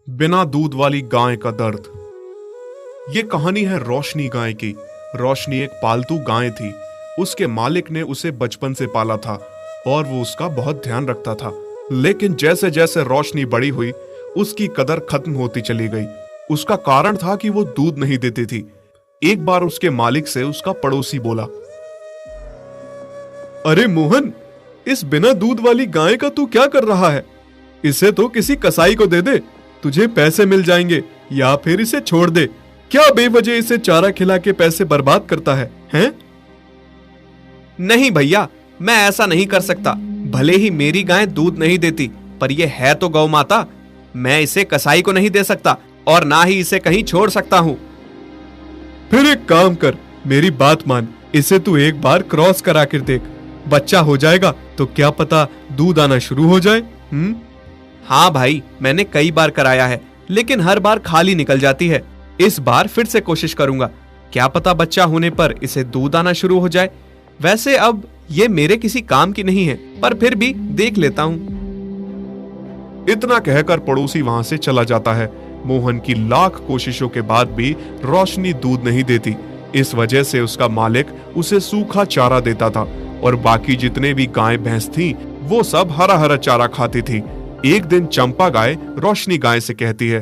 बिना दूध वाली गाय का दर्द। ये कहानी है रोशनी गाय की। रोशनी एक पालतू गाय थी। उसके मालिक ने उसे बचपन से पाला था और वो उसका बहुत ध्यान रखता था। लेकिन जैसे जैसे रोशनी बड़ी हुई, उसकी कदर खत्म होती चली गई। उसका कारण था कि वो दूध नहीं देती थी। एक बार उसके मालिक से उसका पड़ोसी बोला, अरे मोहन, इस बिना दूध वाली गाय का तू क्या कर रहा है? इसे तो किसी कसाई को दे दे, तुझे पैसे मिल जाएंगे, या फिर इसे छोड़ दे। क्या बेवजह इसे चारा खिला के पैसे बर्बाद करता है, हैं? नहीं भैया, मैं ऐसा नहीं कर सकता। भले ही मेरी गाय दूध नहीं देती, पर यह है तो गौ माता। मैं इसे कसाई को नहीं दे सकता और ना ही इसे कहीं छोड़ सकता हूँ। फिर एक काम कर, मेरी बात मान, इसे तू एक बार क्रॉस करा कर देख। बच्चा हो जाएगा तो क्या पता दूध आना शुरू हो जाए। हाँ भाई, मैंने कई बार कराया है, लेकिन हर बार खाली निकल जाती है। इस बार फिर से कोशिश करूंगा, क्या पता बच्चा होने पर इसे दूध आना शुरू हो जाए। वैसे अब ये मेरे किसी काम की नहीं है, पर फिर भी देख लेता हूँ। इतना कहकर पड़ोसी वहां से चला जाता है। मोहन की लाख कोशिशों के बाद भी रोशनी दूध नहीं देती। इस वजह से उसका मालिक उसे सूखा चारा देता था और बाकी जितने भी गाय भैंस थी वो सब हरा हरा चारा खाती थी। एक दिन चंपा गाय रोशनी गाय से कहती है,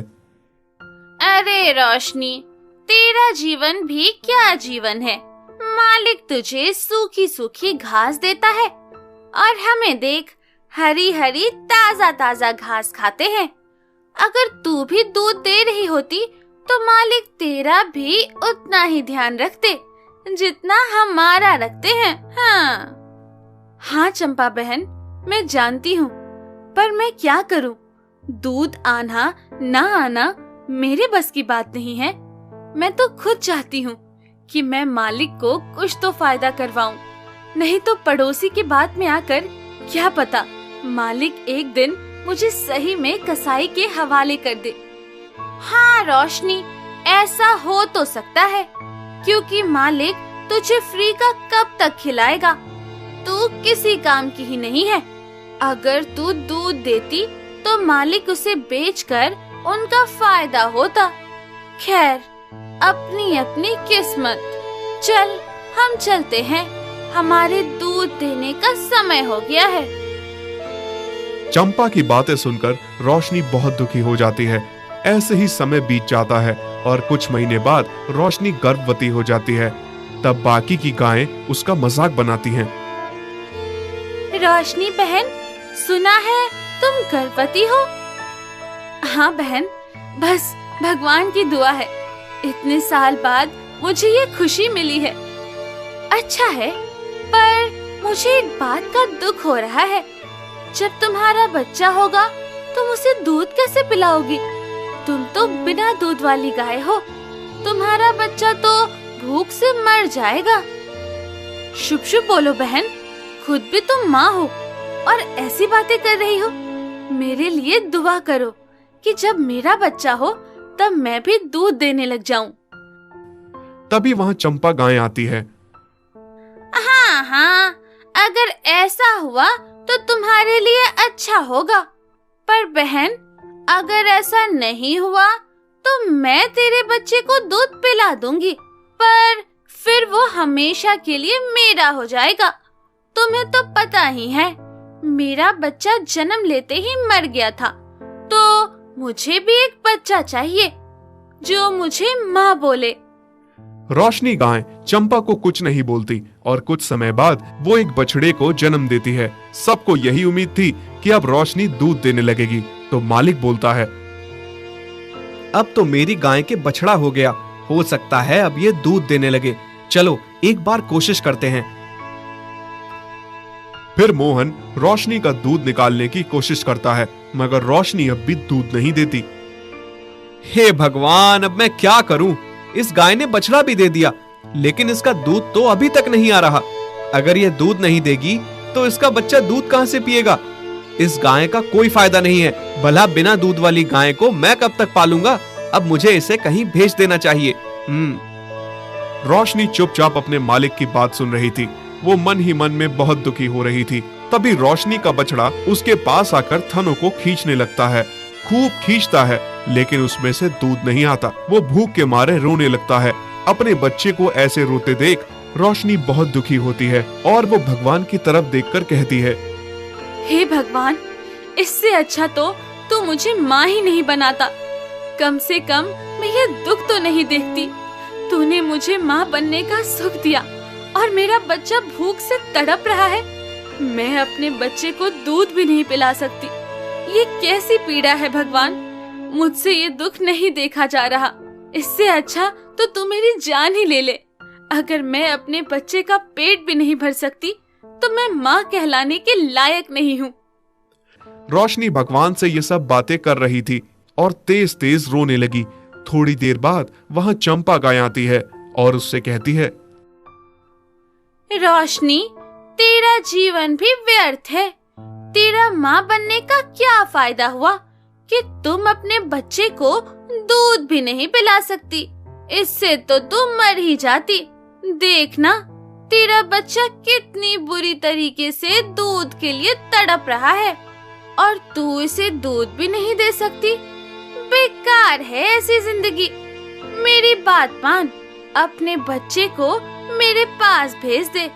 अरे रोशनी, तेरा जीवन भी क्या जीवन है। मालिक तुझे सूखी सूखी घास देता है और हमें देख, हरी हरी ताजा ताजा घास खाते हैं। अगर तू भी दूध दे रही होती तो मालिक तेरा भी उतना ही ध्यान रखते जितना हमारा रखते हैं। हाँ चंपा बहन, मैं जानती हूँ, पर मैं क्या करूँ? दूध आना ना आना मेरे बस की बात नहीं है। मैं तो खुद चाहती हूँ कि मैं मालिक को कुछ तो फायदा करवाऊं, नहीं तो पड़ोसी की बात में आकर क्या पता मालिक एक दिन मुझे सही में कसाई के हवाले कर दे। हाँ रोशनी, ऐसा हो तो सकता है, क्योंकि मालिक तुझे फ्री का कब तक खिलाएगा? तू किसी काम की ही नहीं है। अगर तू दूध देती तो मालिक उसे बेचकर उनका फायदा होता। खैर, अपनी अपनी किस्मत। चल, हम चलते हैं, हमारे दूध देने का समय हो गया है। चंपा की बातें सुनकर रोशनी बहुत दुखी हो जाती है। ऐसे ही समय बीत जाता है और कुछ महीने बाद रोशनी गर्भवती हो जाती है। तब बाकी की गायें उसका मजाक बनाती हैं। रोशनी बहन, सुना है तुम गर्भवती हो? हाँ बहन, बस भगवान की दुआ है, इतने साल बाद मुझे ये खुशी मिली है। अच्छा है, पर मुझे एक बात का दुख हो रहा है। जब तुम्हारा बच्चा होगा तुम उसे दूध कैसे पिलाओगी? तुम तो बिना दूध वाली गाय हो, तुम्हारा बच्चा तो भूख से मर जाएगा। शुभ शुभ बोलो बहन, खुद भी तुम माँ हो और ऐसी बातें कर रही हो। मेरे लिए दुआ करो कि जब मेरा बच्चा हो तब मैं भी दूध देने लग जाऊं। तभी वहाँ चंपा गाय आती है। हाँ, अगर ऐसा हुआ तो तुम्हारे लिए अच्छा होगा, पर बहन अगर ऐसा नहीं हुआ तो मैं तेरे बच्चे को दूध पिला दूंगी, पर फिर वो हमेशा के लिए मेरा हो जाएगा। तुम्हें तो पता ही है, मेरा बच्चा जन्म लेते ही मर गया था, तो मुझे भी एक बच्चा चाहिए जो मुझे माँ बोले। रोशनी गाय चंपा को कुछ नहीं बोलती और कुछ समय बाद वो एक बछड़े को जन्म देती है। सबको यही उम्मीद थी कि अब रोशनी दूध देने लगेगी, तो मालिक बोलता है, अब तो मेरी गाय के बछड़ा हो गया, हो सकता है अब ये दूध देने लगे। चलो एक बार कोशिश करते हैं। फिर मोहन रोशनी का दूध निकालने की कोशिश करता है, मगर रोशनी अब भी दूध नहीं देती। हे भगवान, अब मैं क्या करूं? इस गाय ने बछड़ा भी दे दिया, लेकिन इसका दूध तो अभी तक नहीं आ रहा। अगर ये दूध नहीं देगी तो इसका बच्चा दूध कहां से पिएगा? इस गाय का कोई फायदा नहीं है। भला बिना दूध वाली गाय को मैं कब तक पालूंगा? अब मुझे इसे कहीं भेज देना चाहिए। रोशनी चुपचाप अपने मालिक की बात सुन रही थी। वो मन ही मन में बहुत दुखी हो रही थी। तभी रोशनी का बछड़ा उसके पास आकर थनों को खींचने लगता है। खूब खींचता है लेकिन उसमें से दूध नहीं आता। वो भूख के मारे रोने लगता है। अपने बच्चे को ऐसे रोते देख रोशनी बहुत दुखी होती है और वो भगवान की तरफ देखकर कहती है, हे भगवान, इससे अच्छा तो तू मुझे माँ ही नहीं बनाता। कम से कम मैं ये दुख तो नहीं देखती। तूने मुझे माँ बनने का सुख दिया और मेरा बच्चा भूख से तड़प रहा है। मैं अपने बच्चे को दूध भी नहीं पिला सकती। ये कैसी पीड़ा है भगवान, मुझसे ये दुख नहीं देखा जा रहा। इससे अच्छा तो तू मेरी जान ही ले ले। अगर मैं अपने बच्चे का पेट भी नहीं भर सकती तो मैं माँ कहलाने के लायक नहीं हूँ। रोशनी भगवान से ये सब बातें कर रही थी और तेज तेज रोने लगी। थोड़ी देर बाद वहाँ चंपा गाय आती है और उससे कहती है, रोशनी, तेरा जीवन भी व्यर्थ है। तेरा माँ बनने का क्या फायदा हुआ कि तुम अपने बच्चे को दूध भी नहीं पिला सकती। इससे तो तुम मर ही जाती। देखना, तेरा बच्चा कितनी बुरी तरीके से दूध के लिए तड़प रहा है और तू इसे दूध भी नहीं दे सकती। बेकार है ऐसी जिंदगी। मेरी बात मान, अपने बच्चे को मेरे पास भेज दे।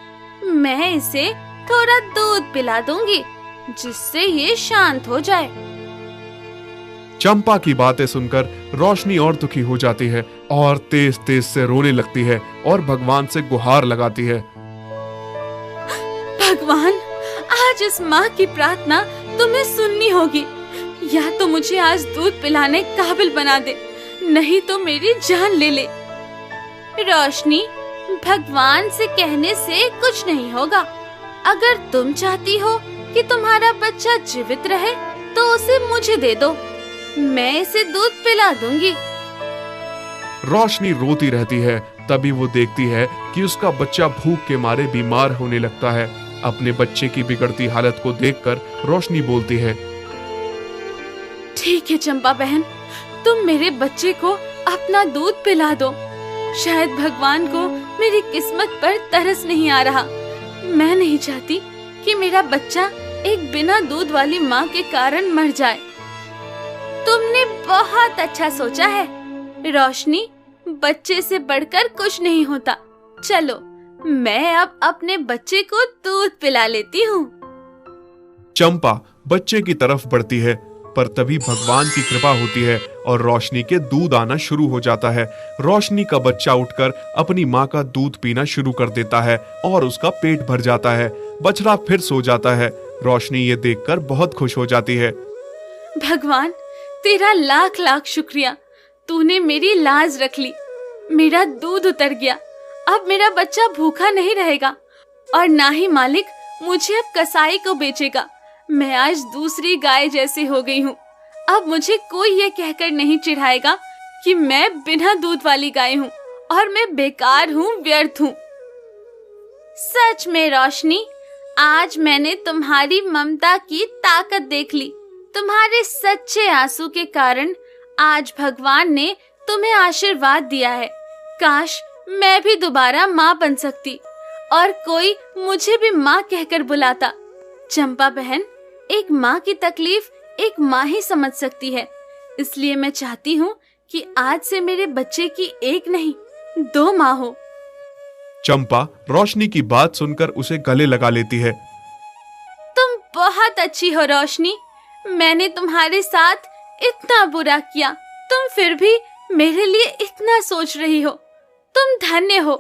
मैं इसे थोड़ा दूध पिला दूंगी जिससे ये शांत हो जाए। चंपा की बातें सुनकर रोशनी और दुखी हो जाती है और तेज तेज से रोने लगती है और भगवान से गुहार लगाती है, भगवान, आज इस माँ की प्रार्थना तुम्हें सुननी होगी। या तो मुझे आज दूध पिलाने काबिल बना दे, नहीं तो मेरी जान ले ले। रोशनी, भगवान से कहने से कुछ नहीं होगा। अगर तुम चाहती हो कि तुम्हारा बच्चा जीवित रहे तो उसे मुझे दे दो। मैं इसे दूध पिला दूंगी। रोशनी रोती रहती है। तभी वो देखती है कि उसका बच्चा भूख के मारे बीमार होने लगता है। अपने बच्चे की बिगड़ती हालत को देखकर रोशनी बोलती है, ठीक है चंपा बहन, तुम मेरे बच्चे को अपना दूध पिला दो। शायद भगवान को मेरी किस्मत पर तरस नहीं आ रहा। मैं नहीं चाहती कि मेरा बच्चा एक बिना दूध वाली माँ के कारण मर जाए। तुमने बहुत अच्छा सोचा है रोशनी। बच्चे से बढ़कर कुछ नहीं होता। चलो, मैं अब अपने बच्चे को दूध पिला लेती हूँ। चंपा बच्चे की तरफ बढ़ती है, पर तभी भगवान की कृपा होती है और रोशनी के दूध आना शुरू हो जाता है। रोशनी का बच्चा उठकर अपनी माँ का दूध पीना शुरू कर देता है और उसका पेट भर जाता है। बछड़ा फिर सो जाता है। रोशनी ये देखकर बहुत खुश हो जाती है। भगवान, तेरा लाख लाख शुक्रिया। तूने मेरी लाज रख ली। मेरा दूध उतर गया। अब मेरा बच्चा भूखा नहीं रहेगा और ना ही मालिक मुझे अब कसाई को बेचेगा। मैं आज दूसरी गाय जैसी हो गई हूँ। अब मुझे कोई ये कहकर नहीं चिढ़ाएगा कि मैं बिना दूध वाली गाय हूँ और मैं बेकार हूँ, व्यर्थ हूँ। सच में रोशनी, आज मैंने तुम्हारी ममता की ताकत देख ली। तुम्हारे सच्चे आंसू के कारण आज भगवान ने तुम्हें आशीर्वाद दिया है। काश मैं भी दोबारा माँ बन सकती और कोई मुझे भी माँ कहकर बुलाता। चंपा बहन, एक माँ की तकलीफ एक माँ ही समझ सकती है। इसलिए मैं चाहती हूँ कि आज से मेरे बच्चे की एक नहीं 2 माँ हो। चंपा रोशनी की बात सुनकर उसे गले लगा लेती है। तुम बहुत अच्छी हो रोशनी। मैंने तुम्हारे साथ इतना बुरा किया, तुम फिर भी मेरे लिए इतना सोच रही हो। तुम धन्य हो।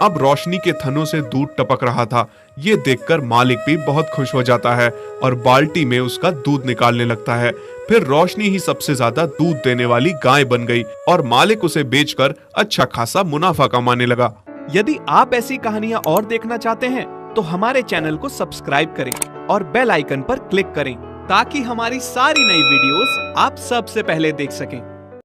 अब रोशनी के थनों से दूध टपक रहा था। ये देखकर मालिक भी बहुत खुश हो जाता है और बाल्टी में उसका दूध निकालने लगता है। फिर रोशनी ही सबसे ज्यादा दूध देने वाली गाय बन गई और मालिक उसे बेचकर अच्छा खासा मुनाफा कमाने लगा। यदि आप ऐसी कहानियां और देखना चाहते हैं तो हमारे चैनल को सब्सक्राइब करें और बेल आइकन पर क्लिक करें ताकि हमारी सारी नई वीडियोस आप सबसे पहले देख सकें।